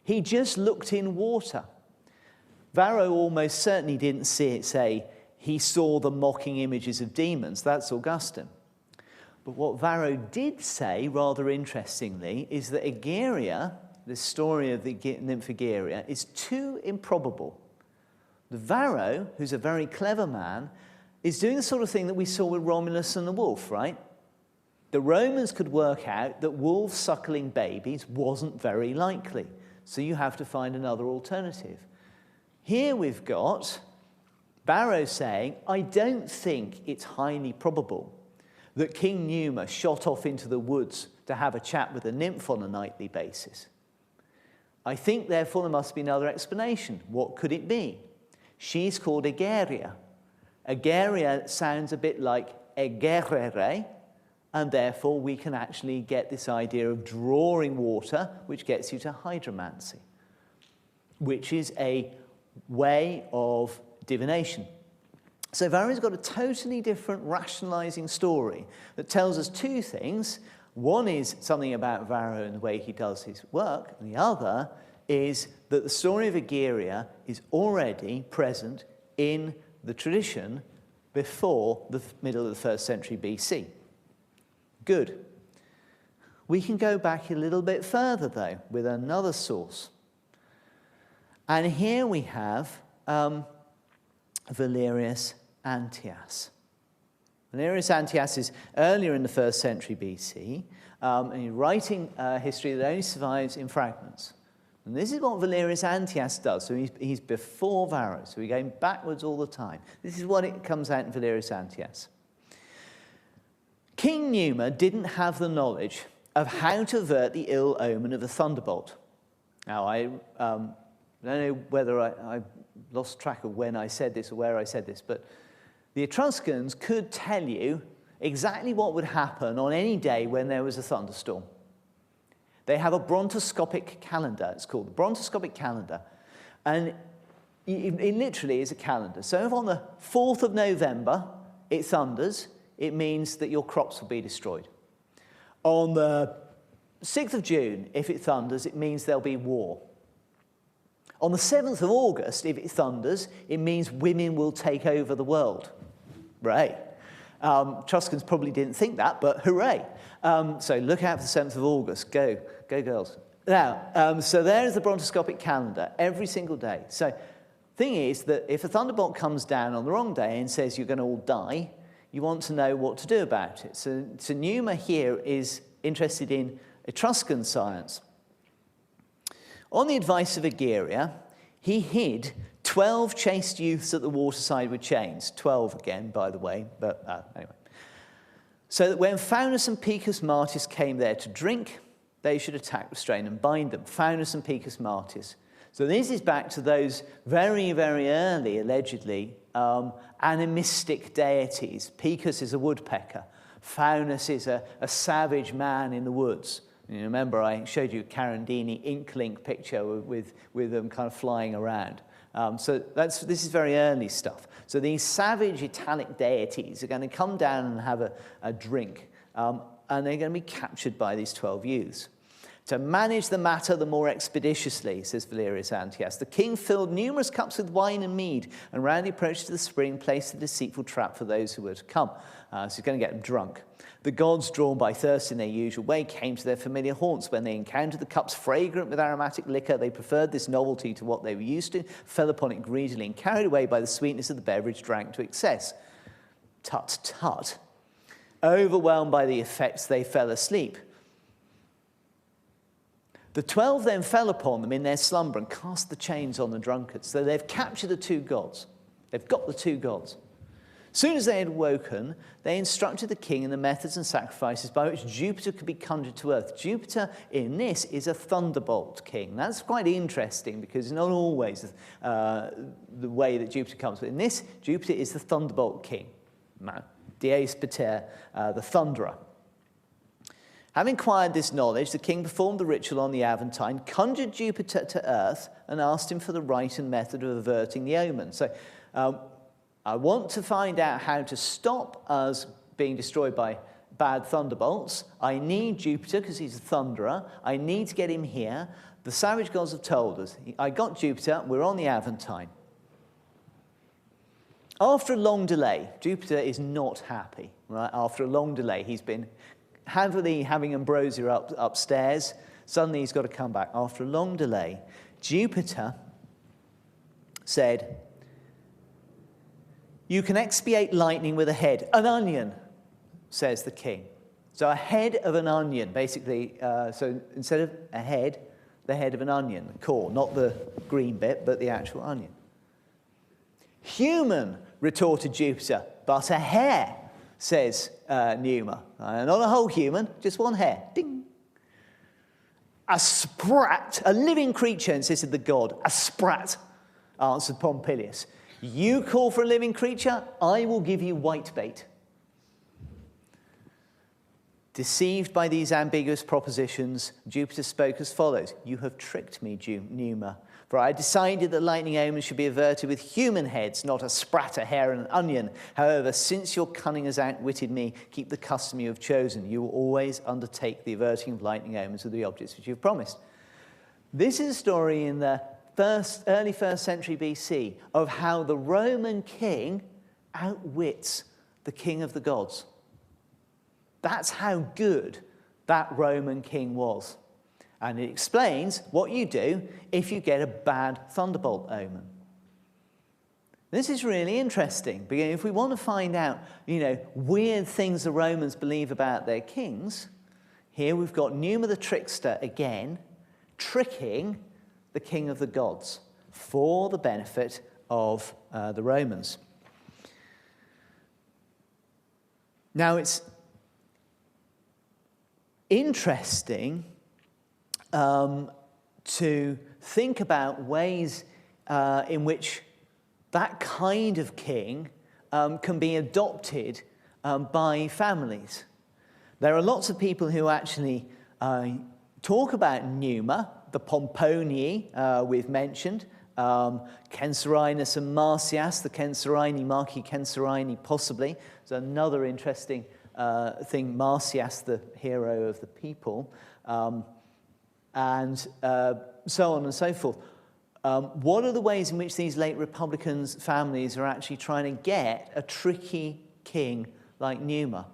A: He just looked in water. Varro almost certainly didn't say he saw the mocking images of demons. That's Augustine. But what Varro did say, rather interestingly, is that Egeria, the story of the nymph Egeria, is too improbable. The Varro, who's a very clever man, is doing the sort of thing that we saw with Romulus and the wolf, right? The Romans could work out that wolves suckling babies wasn't very likely, so you have to find another alternative. Here we've got Varro saying, I don't think it's highly probable that King Numa shot off into the woods to have a chat with a nymph on a nightly basis. I think, therefore, there must be another explanation. What could it be? She's called Egeria. Egeria sounds a bit like egerere, and therefore we can actually get this idea of drawing water, which gets you to hydromancy, which is a way of divination. So Varro's got a totally different rationalizing story that tells us two things. One is something about Varro and the way he does his work, and the other is that the story of Egeria is already present in the tradition before the middle of the 1st century BC. Good. We can go back a little bit further, though, with another source. And here we have Valerius Antias. Valerius Antias is earlier in the 1st century BC, and he's writing history that only survives in fragments. And this is what Valerius Antias does. So he's before Varro, so we're going backwards all the time. This is what it comes out in Valerius Antias. King Numa didn't have the knowledge of how to avert the ill omen of the thunderbolt. Now, I don't know whether I lost track of when I said this or where I said this, but the Etruscans could tell you exactly what would happen on any day when there was a thunderstorm. They have a brontoscopic calendar, it's called the brontoscopic calendar, and it literally is a calendar. So if on the 4th of November it thunders, it means that your crops will be destroyed. On the 6th of June, if it thunders, it means there'll be war. On the 7th of August, if it thunders, it means women will take over the world. Right. Etruscans probably didn't think that, but hooray. So look out for the 7th of August. Go girls. Now, so there's the brontoscopic calendar every single day. So thing is that if a thunderbolt comes down on the wrong day and says you're going to all die, you want to know what to do about it. So Numa here is interested in Etruscan science. On the advice of Egeria, he hid 12 chaste youths at the waterside with chains. 12 again, by the way, but anyway. So that when Faunus and Picus Martis came there to drink, they should attack, restrain, and bind them. Faunus and Picus Martis. So this is back to those very, very early, allegedly, animistic deities. Picus is a woodpecker. Faunus is a savage man in the woods. You remember I showed you a Carandini ink-link picture with them kind of flying around. So this is very early stuff. So these savage Italic deities are going to come down and have a drink, and they're going to be captured by these 12 youths. To manage the matter the more expeditiously, says Valerius Antias, the king filled numerous cups with wine and mead, and round the approach to the spring placed a deceitful trap for those who were to come. So he's going to get them drunk. The gods, drawn by thirst in their usual way, came to their familiar haunts. When they encountered the cups fragrant with aromatic liquor, they preferred this novelty to what they were used to, fell upon it greedily, and carried away by the sweetness of the beverage, drank to excess. Tut, tut. Overwhelmed by the effects, they fell asleep. The 12 then fell upon them in their slumber and cast the chains on the drunkards. So they've captured the two gods. They've got the two gods. As soon as they had woken, they instructed the king in the methods and sacrifices by which Jupiter could be conjured to earth. Jupiter in this is a thunderbolt king. That's quite interesting because it's not always the way that Jupiter comes. But in this, Jupiter is the thunderbolt king. Dies Pater, the thunderer. Having acquired this knowledge, the king performed the ritual on the Aventine, conjured Jupiter to earth, and asked him for the rite and method of averting the omen. So I want to find out how to stop us being destroyed by bad thunderbolts. I need Jupiter because he's a thunderer. I need to get him here. The savage gods have told us. I got Jupiter. We're on the Aventine. After a long delay, Jupiter is not happy. Right? After a long delay, he's been heavily having ambrosia upstairs. Suddenly he's got to come back. After a long delay, Jupiter said, "You can expiate lightning with a head." An onion, says the king. So a head of an onion, basically. So instead of a head, the head of an onion, the core, not the green bit, but the actual onion. "Human," retorted Jupiter. "But a hair," says Numa. Not a whole human, just one hair. Ding. "A sprat, a living creature," insisted the god. "A sprat," answered Pompilius. "You call for a living creature, I will give you whitebait." Deceived by these ambiguous propositions, Jupiter spoke as follows: "You have tricked me, Numa, for I decided that lightning omens should be averted with human heads, not a sprat, a hair, and an onion. However, since your cunning has outwitted me, keep the custom you have chosen. You will always undertake the averting of lightning omens with the objects which you have promised." This is a story in the early 1st century BC of how the Roman king outwits the king of the gods. That's how good that Roman king was. And it explains what you do if you get a bad thunderbolt omen. This is really interesting, because if we want to find out, weird things the Romans believe about their kings, here we've got Numa the trickster again, tricking the king of the gods for the benefit of the Romans. Now, it's interesting to think about ways in which that kind of king can be adopted by families. There are lots of people who actually talk about Numa, the Pomponii we've mentioned, Censorinus and Marsyas, the Censorini, Marci Censorini possibly. It's another interesting thing, Marsyas, the hero of the people, and so on and so forth. What are the ways in which these late Republican families are actually trying to get a tricky king like Numa?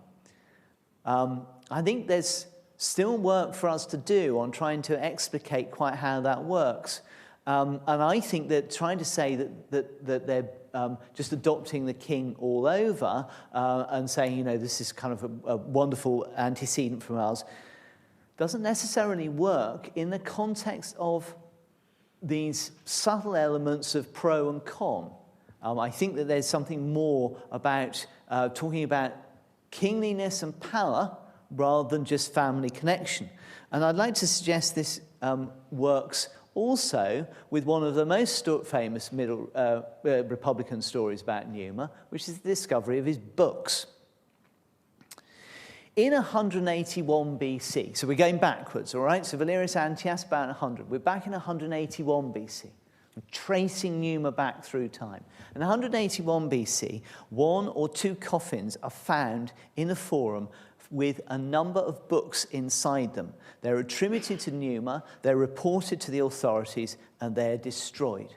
A: I think there's still work for us to do on trying to explicate quite how that works. And I think that trying to say that they're just adopting the king all over and saying, this is kind of a wonderful antecedent from ours, doesn't necessarily work in the context of these subtle elements of pro and con. I think that there's something more about talking about kingliness and power rather than just family connection. And I'd like to suggest this works also with one of the most famous middle Republican stories about Numa, which is the discovery of his books. In 181 BC, so we're going backwards, all right? So Valerius Antias, about 100. We're back in 181 BC. We're tracing Numa back through time. In 181 BC, 1 or 2 coffins are found in a forum with a number of books inside them. They're attributed to Numa, they're reported to the authorities, and they're destroyed.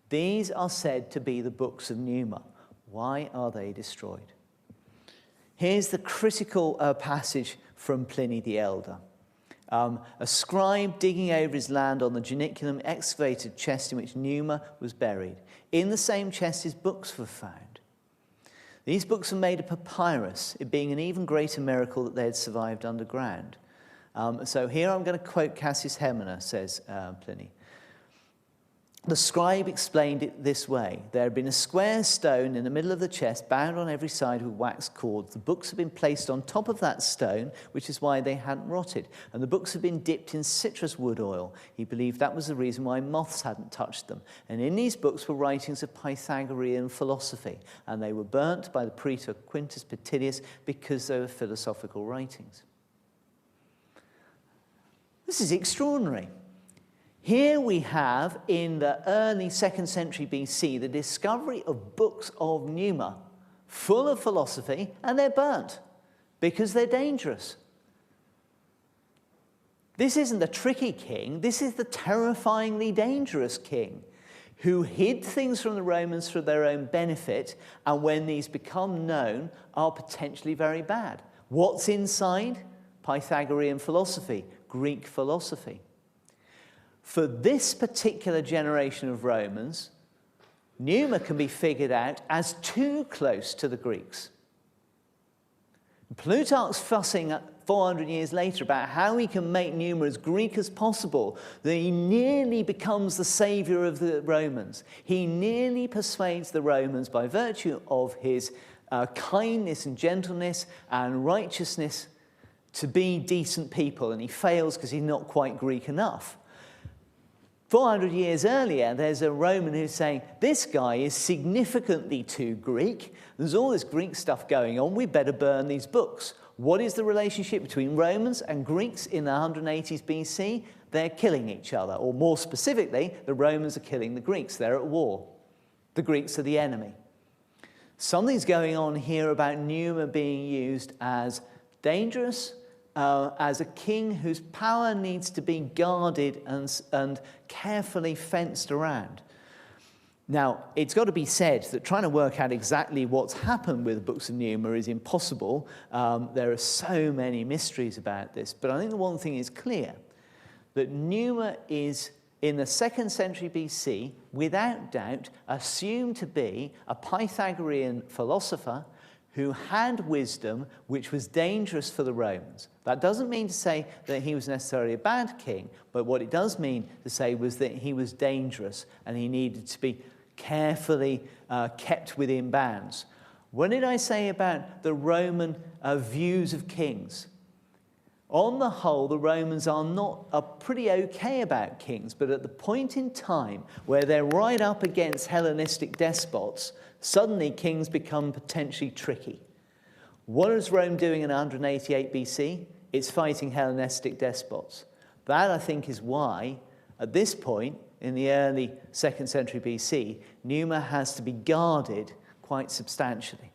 A: These are said to be the books of Numa. Why are they destroyed? Here's the critical passage from Pliny the Elder. A scribe digging over his land on the Janiculum excavated a chest in which Numa was buried. In the same chest his books were found. These books were made of papyrus, it being an even greater miracle that they had survived underground. So here I'm going to quote Cassius Hemina, says Pliny. The scribe explained it this way. There had been a square stone in the middle of the chest, bound on every side with wax cords. The books had been placed on top of that stone, which is why they hadn't rotted. And the books had been dipped in citrus wood oil. He believed that was the reason why moths hadn't touched them. And in these books were writings of Pythagorean philosophy. And they were burnt by the praetor Quintus Petilius because they were philosophical writings. This is extraordinary. Here we have, in the early 2nd century BC, the discovery of books of Numa, full of philosophy, and they're burnt because they're dangerous. This isn't the tricky king, this is the terrifyingly dangerous king who hid things from the Romans for their own benefit, and when these become known, are potentially very bad. What's inside? Pythagorean philosophy, Greek philosophy. For this particular generation of Romans, Numa can be figured out as too close to the Greeks. Plutarch's fussing 400 years later about how he can make Numa as Greek as possible, that he nearly becomes the savior of the Romans. He nearly persuades the Romans by virtue of his kindness and gentleness and righteousness to be decent people, and he fails because he's not quite Greek enough. 400 years earlier, there's a Roman who's saying, this guy is significantly too Greek. There's all this Greek stuff going on. We better burn these books. What is the relationship between Romans and Greeks in the 180s BC? They're killing each other. Or more specifically, the Romans are killing the Greeks. They're at war. The Greeks are the enemy. Something's going on here about Numa being used as dangerous, as a king whose power needs to be guarded and carefully fenced around. Now, it's got to be said that trying to work out exactly what's happened with the books of Numa is impossible. There are so many mysteries about this, but I think the one thing is clear, that Numa is, in the 2nd century BC, without doubt, assumed to be a Pythagorean philosopher who had wisdom which was dangerous for the Romans. That doesn't mean to say that he was necessarily a bad king, but what it does mean to say was that he was dangerous and he needed to be carefully kept within bounds. What did I say about the Roman views of kings? On the whole, the Romans are pretty okay about kings, but at the point in time where they're right up against Hellenistic despots, suddenly kings become potentially tricky. What is Rome doing in 188 BC? It's fighting Hellenistic despots. That, I think, is why, at this point, in the early 2nd century BC, Numa has to be guarded quite substantially.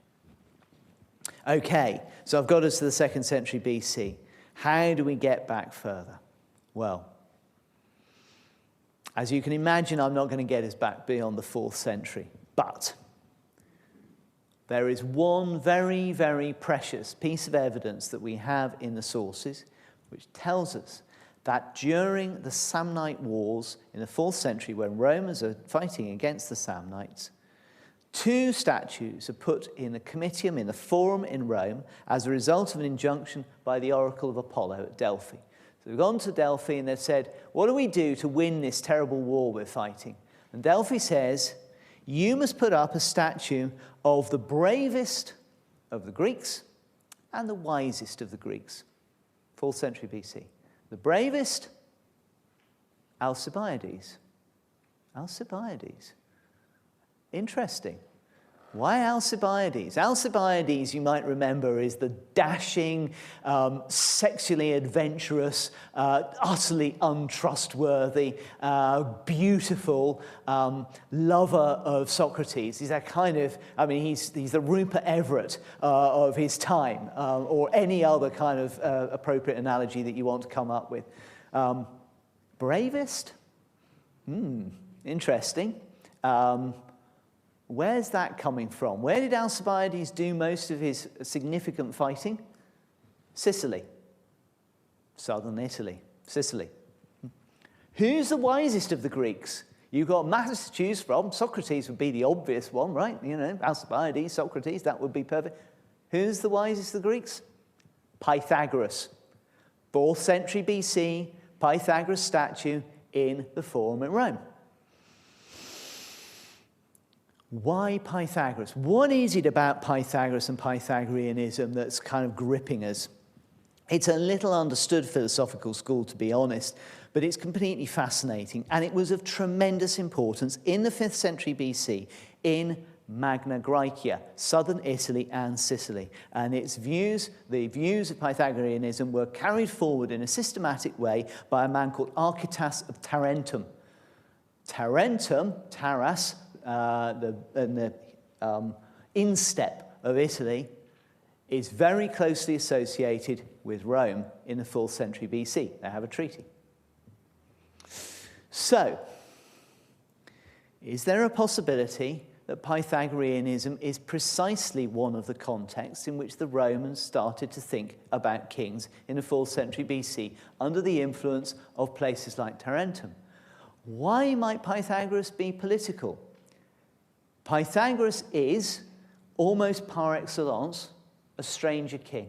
A: Okay, so I've got us to the 2nd century BC. How do we get back further? Well, as you can imagine, I'm not going to get us back beyond the 4th century, but there is one very, very precious piece of evidence that we have in the sources, which tells us that during the Samnite Wars in the 4th century, when Romans are fighting against the Samnites, 2 statues are put in the Comitium, in the Forum in Rome, as a result of an injunction by the Oracle of Apollo at Delphi. So they've gone to Delphi and they've said, what do we do to win this terrible war we're fighting? And Delphi says, you must put up a statue of the bravest of the Greeks and the wisest of the Greeks. 4th century BC. The bravest, Alcibiades. Alcibiades. Interesting. Why Alcibiades? Alcibiades, you might remember, is the dashing, sexually adventurous, utterly untrustworthy, beautiful lover of Socrates. He's that kind of, I mean, he's the Rupert Everett of his time, or any other kind of appropriate analogy that you want to come up with. Bravest? Interesting. Where's that coming from? Where did Alcibiades do most of his significant fighting? Sicily. Southern Italy. Sicily. Who's the wisest of the Greeks? You've got matters to choose from. Socrates would be the obvious one, right? You know, Alcibiades, Socrates, that would be perfect. Who's the wisest of the Greeks? Pythagoras. 4th century BC, Pythagoras statue in the Forum in Rome. Why Pythagoras? What is it about Pythagoras and Pythagoreanism that's kind of gripping us? It's a little understood philosophical school, to be honest, but it's completely fascinating, and it was of tremendous importance in the 5th century BC in Magna Graecia, southern Italy and Sicily. And its views, the views of Pythagoreanism, were carried forward in a systematic way by a man called Archytas of Tarentum. Tarentum, Taras, the instep of Italy, is very closely associated with Rome in the 4th century BC. They have a treaty. So, is there a possibility that Pythagoreanism is precisely one of the contexts in which the Romans started to think about kings in the 4th century BC under the influence of places like Tarentum? Why might Pythagoras be political? Pythagoras is, almost par excellence, a stranger king.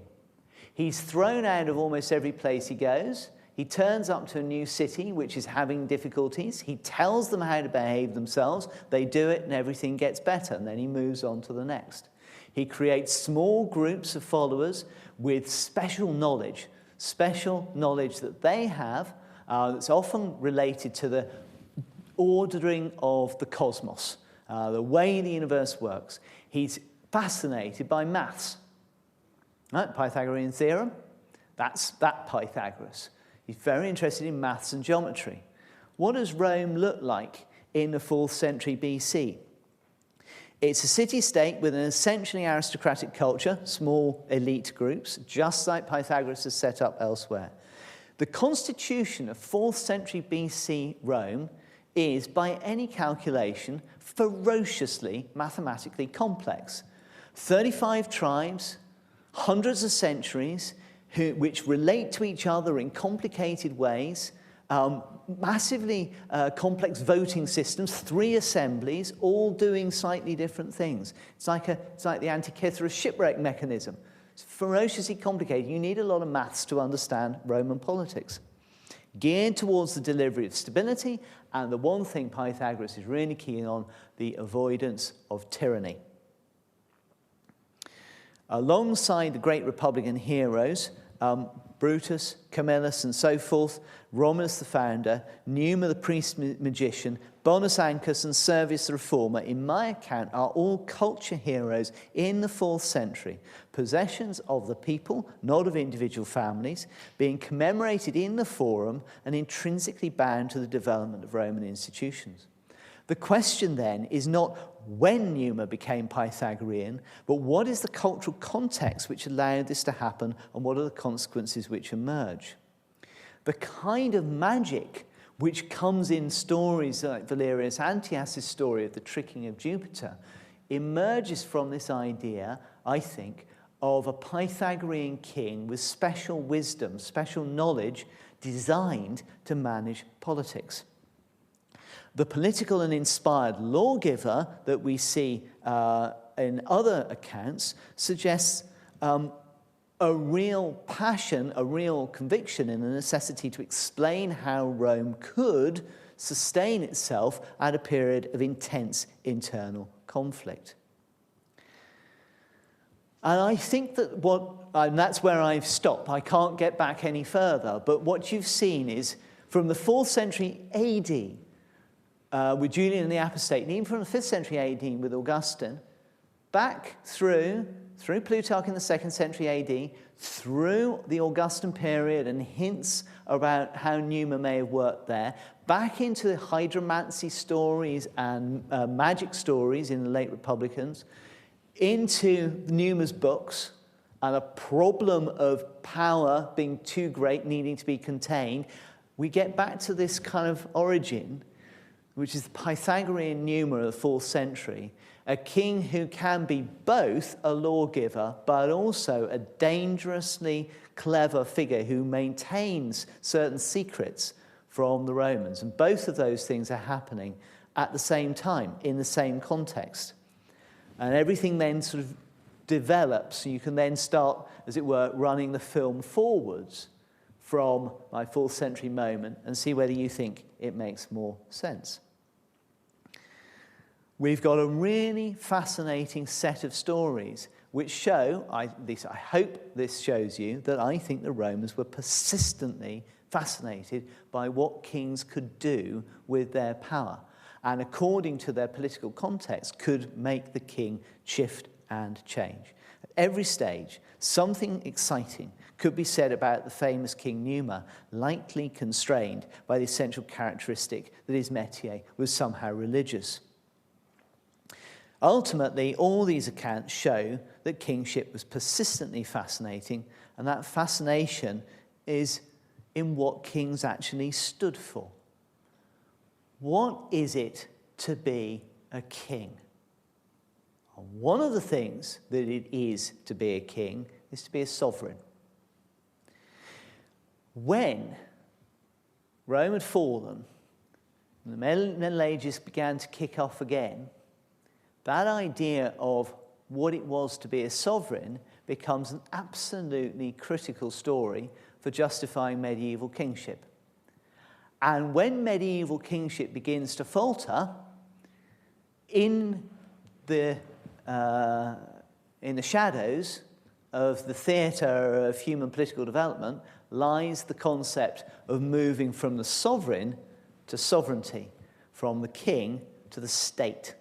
A: He's thrown out of almost every place he goes. He turns up to a new city which is having difficulties. He tells them how to behave themselves. They do it and everything gets better, and then he moves on to the next. He creates small groups of followers with special knowledge that they have that's often related to the ordering of the cosmos, the way the universe works. He's fascinated by maths. Right? Pythagorean theorem, that's that Pythagoras. He's very interested in maths and geometry. What does Rome look like in the 4th century BC? It's a city-state with an essentially aristocratic culture, small elite groups, just like Pythagoras has set up elsewhere. The constitution of 4th century BC Rome is, by any calculation, ferociously mathematically complex. 35 tribes, hundreds of centuries, which relate to each other in complicated ways, massively complex voting systems, 3 assemblies, all doing slightly different things. It's like the Antikythera shipwreck mechanism. It's ferociously complicated. You need a lot of maths to understand Roman politics. Geared towards the delivery of stability, and the one thing Pythagoras is really keen on, the avoidance of tyranny. Alongside the great Republican heroes, Brutus, Camillus, and so forth, Romulus the founder, Numa the priest-magician, Bonus Ancus, and Servius the reformer, in my account, are all culture heroes in the 4th century, possessions of the people, not of individual families, being commemorated in the forum and intrinsically bound to the development of Roman institutions. The question then is not when Numa became Pythagorean, but what is the cultural context which allowed this to happen, and what are the consequences which emerge? The kind of magic which comes in stories like Valerius Antias' story of the tricking of Jupiter emerges from this idea, I think, of a Pythagorean king with special wisdom, special knowledge designed to manage politics. The political and inspired lawgiver that we see in other accounts suggests a real passion, a real conviction in the necessity to explain how Rome could sustain itself at a period of intense internal conflict. And I think that and that's where I've stopped. I can't get back any further. But what you've seen is from the 4th century AD, with Julian the Apostate, and even from the 5th century AD with Augustine, back through Plutarch in the 2nd century AD, through the Augustan period and hints about how Numa may have worked there, back into the hydromancy stories and magic stories in the late Republicans, into Numa's books, and a problem of power being too great, needing to be contained, we get back to this kind of origin, which is the Pythagorean Numa of the 4th century, a king who can be both a lawgiver but also a dangerously clever figure who maintains certain secrets from the Romans. And both of those things are happening at the same time, in the same context. And everything then sort of develops. You can then start, as it were, running the film forwards from my 4th century moment and see whether you think it makes more sense. we've got a really fascinating set of stories which show, at least I hope this shows you, that I think the Romans were persistently fascinated by what kings could do with their power, and according to their political context, could make the king shift and change. At every stage, something exciting could be said about the famous King Numa, likely constrained by the essential characteristic that his métier was somehow religious. Ultimately, all these accounts show that kingship was persistently fascinating, and that fascination is in what kings actually stood for. What is it to be a king? One of the things that it is to be a king is to be a sovereign. When Rome had fallen, and the Middle Ages began to kick off again, that idea of what it was to be a sovereign becomes an absolutely critical story for justifying medieval kingship. And when medieval kingship begins to falter, in the shadows of the theatre of human political development lies the concept of moving from the sovereign to sovereignty, from the king to the state.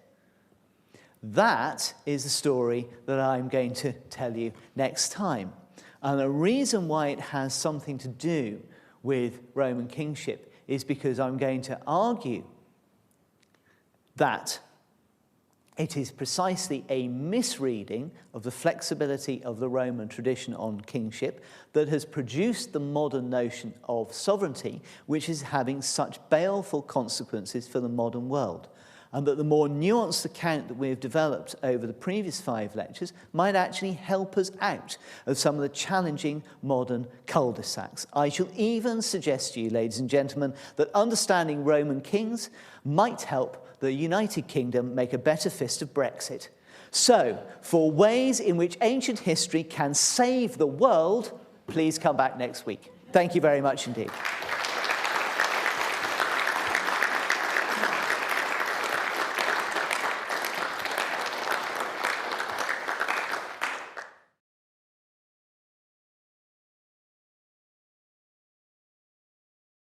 A: That is the story that I'm going to tell you next time. And the reason why it has something to do with Roman kingship is because I'm going to argue that it is precisely a misreading of the flexibility of the Roman tradition on kingship that has produced the modern notion of sovereignty, which is having such baleful consequences for the modern world. And that the more nuanced account that we've developed over the previous 5 lectures might actually help us out of some of the challenging modern cul-de-sacs. I shall even suggest to you, ladies and gentlemen, that understanding Roman kings might help the United Kingdom make a better fist of Brexit. So, for ways in which ancient history can save the world, please come back next week. Thank you very much indeed.